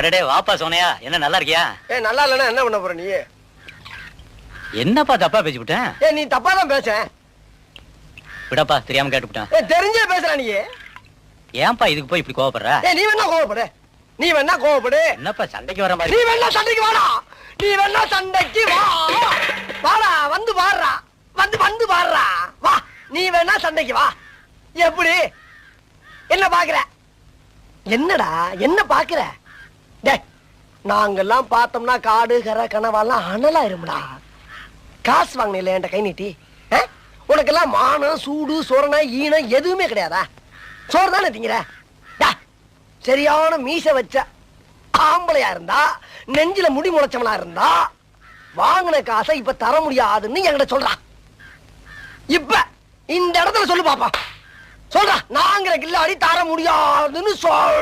அடடே வாப்பா சோனையா, என்ன நல்லா இருக்கியா? நல்லா இல்லன்னா என்ன பண்ண போற நீ? என்னப்பா தப்பா பேசிவிட்டேன்? நீ தப்பா தான் பேச. விடப்பா, தெரியாம கேட்டுவிட்டேன். தெரிஞ்சே பேசுற நீ. ஏன்பா இதுக்கு போய் இப்படி கோவப்படுற? நீ வேணா கோவப்படு, நீ வேணா கோவப்படு. என்னப்பா சண்டைக்கு வர மாதிரி? நீ வேணா சண்டைக்கு வாடா, நீ வேணா சண்டைக்கு வா. வாடா, வந்து பாடுறா, வந்து பாடுறா, வா. நீ வேணா சண்டைக்கு வா. எப்படி? என்ன பாக்குற? என்னடா என்ன பாக்குற? நாங்கெல்லாம் பார்த்தோம்னா காடு கரை கனவாலாம் அனலாயிரும்டா. காசு வாங்கின என்கிட்ட கை நீட்டி. உனக்கெல்லாம் மானம் சூடு சொரணை ஈனம் எதுவுமே கிடையாதா? சோறு தானே திங்கிற? சரியான மீச வச்ச ஆம்பளையா இருந்தா, நெஞ்சில முடி முளைச்சவனா இருந்தா, வாங்கின காசை இப்ப தர முடியாதுன்னு என்கிட்ட சொல்றான். இப்ப இந்த இடத்துல சொல்லு பாப்பா, சொல்றா. நாங்கிற கில்லாடி தர முடியாதுன்னு சொல்.